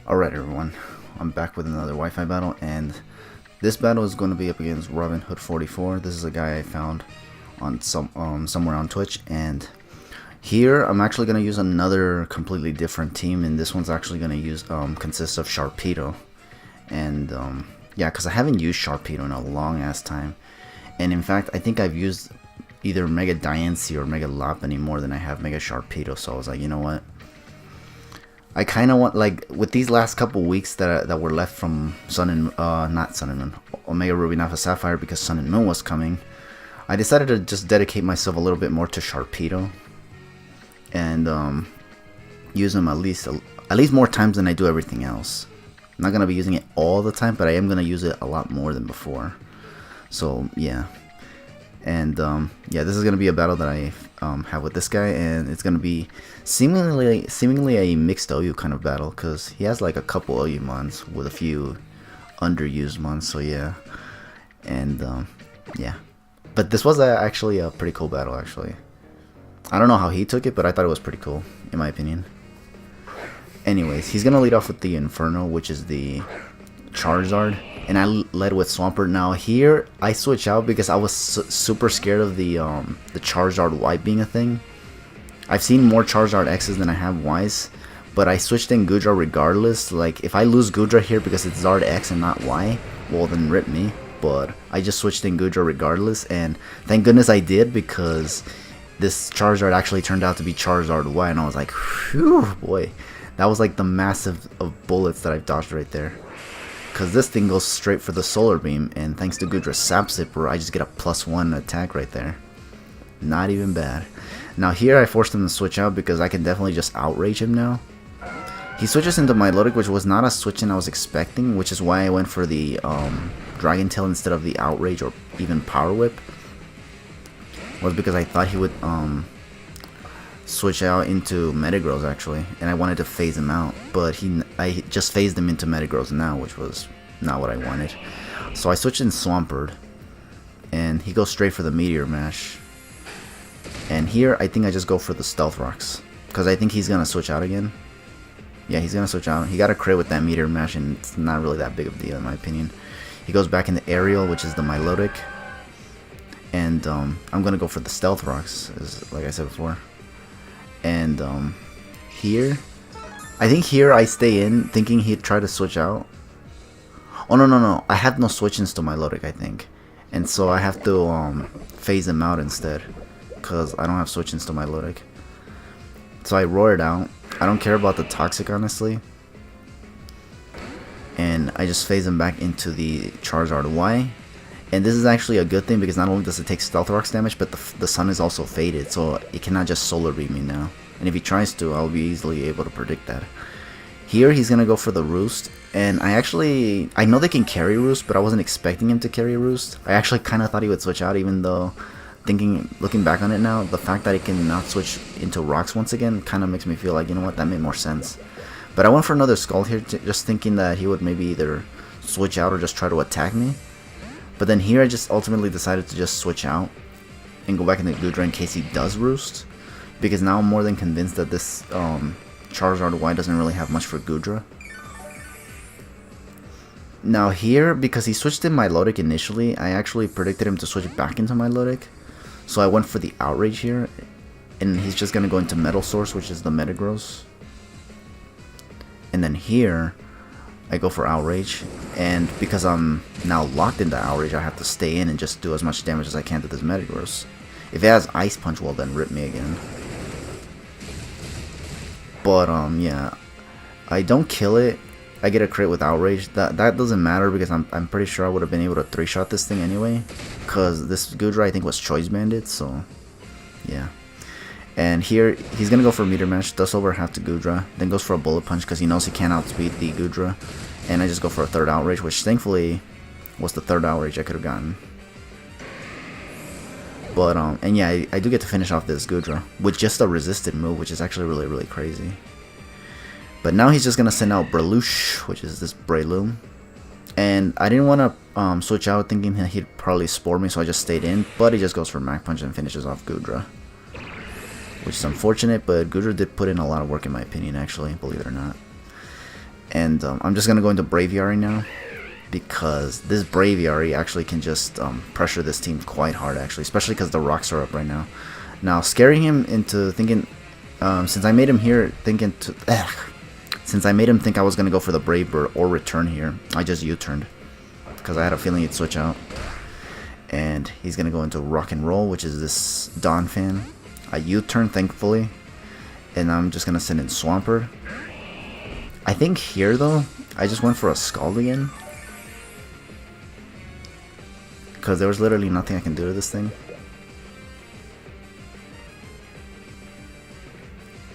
Alright everyone, I'm back with another Wi-Fi battle, and this battle is going to be up against robinhood44. This is a guy I found on somewhere on Twitch, and here I'm actually going to use another completely different team, and this one's actually going to use consist of Sharpedo. And yeah, because I haven't used Sharpedo in a long ass time, and in fact I think I've used either Mega Diancie or Mega Lopunny more than I have Mega Sharpedo, so I was like, you know what, I kind of want, like, with these last couple weeks that were left from Sun and not Sun and Moon, Omega Ruby Alpha Sapphire, because Sun and Moon was coming, I decided to just dedicate myself a little bit more to Sharpedo and use them at least more times than I do everything else. I'm not gonna be using it all the time, but I am gonna use it a lot more than before. So yeah. And yeah, this is gonna be a battle that I have with this guy, and it's gonna be seemingly a mixed OU kind of battle, because he has like a couple OU mons with a few underused mons. So yeah, and yeah, but this was actually a pretty cool battle. Actually, I don't know how he took it, but I thought it was pretty cool in my opinion. Anyways, he's gonna lead off with the Inferno, which is the Charizard, and I led with Swampert. Now here I switch out because I was super scared of the Charizard Y being a thing. I've seen more Charizard X's than I have Ys, but I switched in Goodra regardless. Like, if I lose Goodra here because it's Zard X and not Y, well then rip me. But I just switched in Goodra regardless, and thank goodness I did, because this Charizard actually turned out to be Charizard Y, and I was like, whew, boy, that was like the massive of bullets that I've dodged right there. Because this thing goes straight for the Solar Beam, and thanks to Goodra's Sap Zipper, I just get a +1 attack right there. Not even bad. Now here I forced him to switch out because I can definitely just outrage him now. He switches into Milotic, which was not a switch in I was expecting, which is why I went for the Dragon Tail instead of the outrage or even Power Whip. Was because I thought he would switch out into Metagross actually, and I wanted to phase him out, but I just phased him into Metagross now, which was not what I wanted. So I switched in Swampert, and he goes straight for the Meteor Mash. And here I think I just go for the Stealth Rocks, because I think he's gonna switch out again. Yeah, he's gonna switch out. He got a crit with that Meteor Mash, and it's not really that big of a deal in my opinion. He goes back into Aerial, which is the Milotic, and I'm gonna go for the Stealth Rocks, like I said before. And here, I think here I stay in thinking he'd try to switch out. Oh no, I have no switch-ins to Milotic, I think, and so I have to phase him out instead, because I don't have switch-ins to Milotic. So I roar it out. I don't care about the Toxic, honestly, and I just phase him back into the Charizard Y. And this is actually a good thing, because not only does it take Stealth Rocks damage, but the sun is also faded, so it cannot just Solar Beam me now. And if he tries to, I'll be easily able to predict that. Here he's gonna go for the Roost, and I know they can carry Roost, but I wasn't expecting him to carry Roost. I actually kind of thought he would switch out, even though, looking back on it now, the fact that he can not switch into Rocks once again kind of makes me feel like, you know what, that made more sense. But I went for another Scald here, just thinking that he would maybe either switch out or just try to attack me. But then here I just ultimately decided to just switch out and go back into Goodra in case he does Roost, because now I'm more than convinced that this Charizard Y doesn't really have much for Goodra. Now here, because he switched in Milotic initially, I actually predicted him to switch back into Milotic, so I went for the Outrage here, and he's just going to go into Metal Source, which is the Metagross. And then here I go for Outrage, and because I'm now locked into Outrage, I have to stay in and just do as much damage as I can to this Metagross. If it has Ice Punch, well then rip me again. But yeah, I don't kill it. I get a crit with Outrage. That doesn't matter, because I'm pretty sure I would have been able to 3-shot this thing anyway, because this Goodra I think was Choice Banded, so yeah. And here, he's going to go for Meteor Mash, does over half to Goodra, then goes for a Bullet Punch because he knows he can't outspeed the Goodra. And I just go for a third Outrage, which thankfully was the third Outrage I could have gotten. But, and yeah, I do get to finish off this Goodra with just a resisted move, which is actually really, really crazy. But now he's just going to send out Breluche, which is this Breloom. And I didn't want to switch out thinking that he'd probably Spore me, so I just stayed in. But he just goes for Mach Punch and finishes off Goodra, which is unfortunate, but Goodra did put in a lot of work in my opinion, actually, believe it or not. And I'm just gonna go into Braviary now, because this Braviary actually can just pressure this team quite hard, actually, especially because the rocks are up right now. Now, scaring him into thinking, since I made him here thinking to, since I made him think I was gonna go for the Brave Bird or return here, I just U-turned because I had a feeling he'd switch out. And he's gonna go into Rock and Roll, which is this Dawn fan. I U-turned, thankfully, and I'm just gonna send in Swampert. I think here though, I just went for a Scald again, because there was literally nothing I can do to this thing.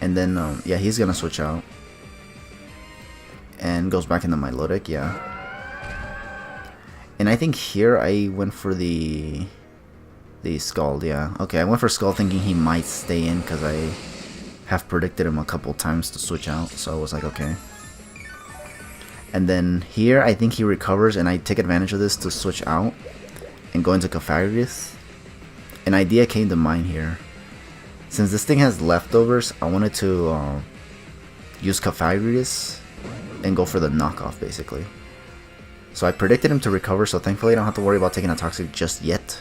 And then, yeah, he's gonna switch out. And goes back into my Milotic, yeah. And I think here I went for the Scald, yeah. Okay, I went for Scald thinking he might stay in, because I have predicted him a couple times to switch out. So I was like, okay. And then here, I think he recovers, and I take advantage of this to switch out and go into Cofagrigus. An idea came to mind here. Since this thing has leftovers, I wanted to use Cofagrigus and go for the knockoff, basically. So I predicted him to recover, so thankfully I don't have to worry about taking a Toxic just yet.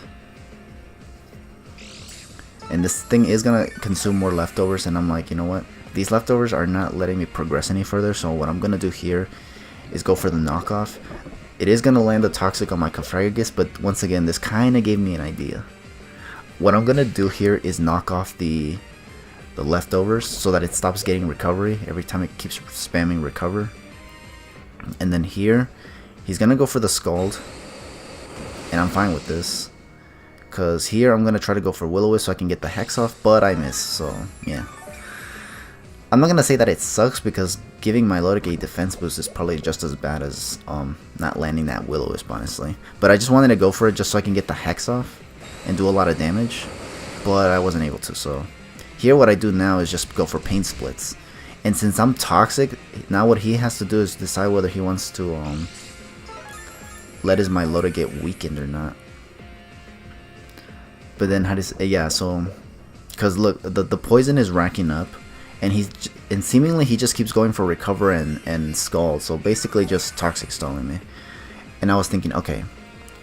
And this thing is going to consume more leftovers, and I'm like, you know what? These leftovers are not letting me progress any further, so what I'm going to do here is go for the knockoff. It is going to land a Toxic on my Cofagrigus, but once again, this kind of gave me an idea. What I'm going to do here is knock off the leftovers so that it stops getting recovery every time it keeps spamming recover. And then here, he's going to go for the Scald, and I'm fine with this. Because here I'm going to try to go for Will-O-Wisp so I can get the Hex off, but I miss, so yeah. I'm not going to say that it sucks, because giving my Milotic a defense boost is probably just as bad as not landing that Will-O-Wisp, honestly. But I just wanted to go for it just so I can get the Hex off and do a lot of damage, but I wasn't able to. So here what I do now is just go for Pain Splits. And since I'm Toxic, now what he has to do is decide whether he wants to let his Milotic get weakened or not. But then how does, yeah, so because look, the poison is racking up, and seemingly he just keeps going for Recover and Scald, so basically just Toxic stalling me. And I was thinking, okay,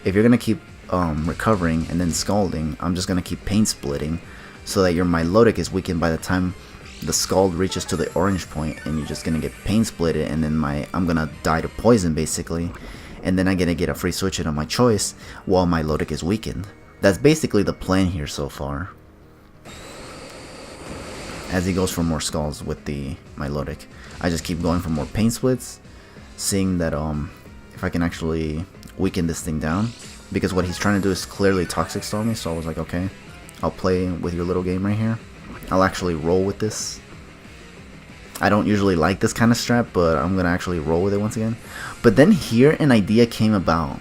if you're gonna keep recovering and then Scalding, I'm just gonna keep Pain Splitting so that your Milotic is weakened by the time the Scald reaches to the orange point, and you're just gonna get Pain Splitted, and then I'm gonna die to poison basically, and then I'm gonna get a free switch in on my choice while my Milotic is weakened. That's basically the plan here so far, as he goes for more Scalds with the Milotic. I just keep going for more Pain Splits, seeing that if I can actually weaken this thing down, because what he's trying to do is clearly Toxic stall me. So I was like, okay, I'll play with your little game right here. I'll actually roll with this. I don't usually like this kind of strat, but I'm gonna actually roll with it once again. But then here an idea came about.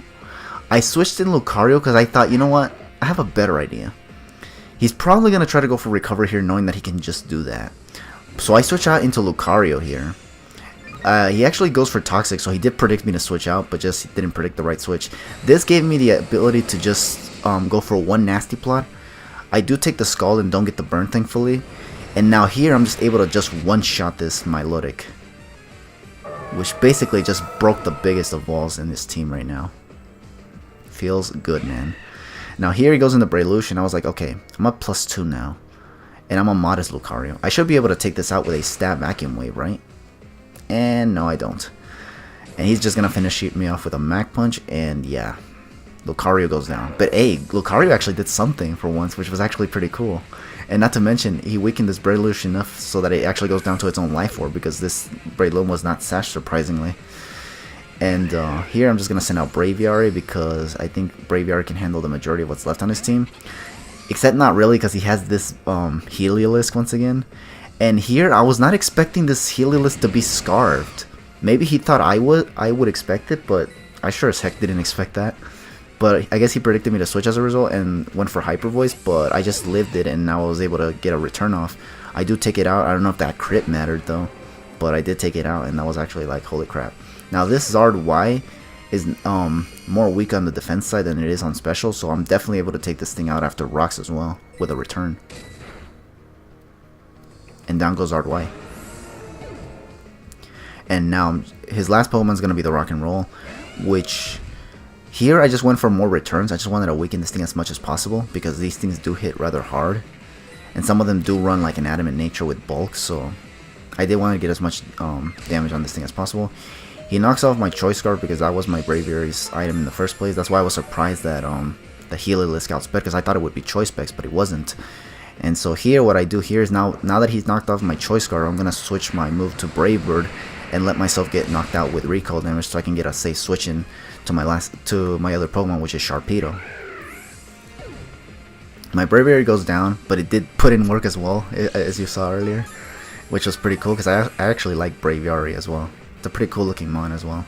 I switched in Lucario because I thought, you know what, I have a better idea. He's probably gonna try to go for Recover here, knowing that he can just do that. So I switch out into Lucario here. He actually goes for Toxic, so he did predict me to switch out, but just didn't predict the right switch. This gave me the ability to just go for one Nasty Plot. I do take the Scald and don't get the burn, thankfully. And now here I'm just able to just one-shot this Milotic, which basically just broke the biggest of walls in this team right now. Feels good, man. Now here he goes into Brelution. I was like, okay, I'm up +2 now, and I'm a modest Lucario. I should be able to take this out with a Stab Vacuum Wave, right? And no, I don't. And he's just gonna finish me off with a Mach Punch, and yeah, Lucario goes down. But hey, Lucario actually did something for once, which was actually pretty cool. And not to mention, he weakened this Brelution enough so that it actually goes down to its own Life Orb, because this Breloom was not sashed, surprisingly. And here I'm just going to send out Braviary, because I think Braviary can handle the majority of what's left on his team. Except not really, because he has this Heliolisk once again. And here I was not expecting this Heliolisk to be Scarved. Maybe he thought I would expect it, but I sure as heck didn't expect that. But I guess he predicted me to switch as a result and went for Hyper Voice, but I just lived it, and now I was able to get a return off. I do take it out. I don't know if that crit mattered though, but I did take it out, and that was actually like, holy crap. Now this Zard Y is more weak on the defense side than it is on special, so I'm definitely able to take this thing out after rocks as well with a return. And down goes Zard Y. and now his last Pokemon is going to be the Rock and Roll, which here I just went for more returns. I just wanted to weaken this thing as much as possible because these things do hit rather hard, and some of them do run like an Adamant Nature with bulk, so I did want to get as much damage on this thing as possible. He knocks off my Choice Scarf because that was my Braviary's item in the first place. That's why I was surprised that the Healer List outsped, because I thought it would be Choice Specs, but it wasn't. And so here, what I do here is now that he's knocked off my Choice Scarf, I'm gonna switch my move to Brave Bird and let myself get knocked out with recall damage, so I can get a safe switch in to my other Pokemon, which is Sharpedo. My Braviary goes down, but it did put in work as well, as you saw earlier, which was pretty cool because I actually like Braviary as well. It's a pretty cool looking mon as well.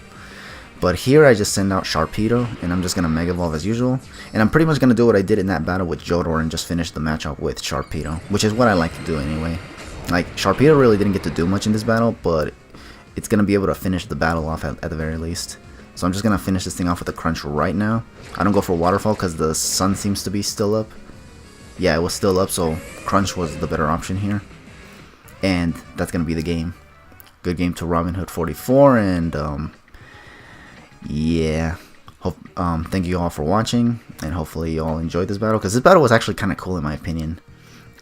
But here I just send out Sharpedo, and I'm just going to Mega Evolve as usual. And I'm pretty much going to do what I did in that battle with Jodor and just finish the matchup with Sharpedo, which is what I like to do anyway. Like, Sharpedo really didn't get to do much in this battle, but it's going to be able to finish the battle off at the very least. So I'm just going to finish this thing off with a Crunch right now. I don't go for Waterfall because the sun seems to be still up. Yeah, it was still up, so Crunch was the better option here. And that's going to be the game. Good game to robinhood44, and yeah, thank you all for watching, and hopefully you all enjoyed this battle, because this battle was actually kind of cool in my opinion.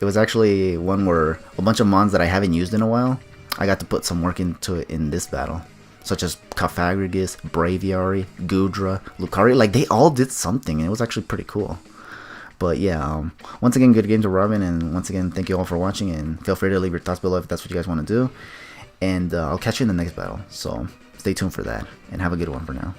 It was actually one where a bunch of mons that I haven't used in a while, I got to put some work into it in this battle, such as Cofagrigus, Braviary, Goodra, Lucario. Like, they all did something, and it was actually pretty cool. But yeah, once again, good game to Robin, and once again, thank you all for watching, and feel free to leave your thoughts below if that's what you guys want to do. And I'll catch you in the next battle, so stay tuned for that, and have a good one for now.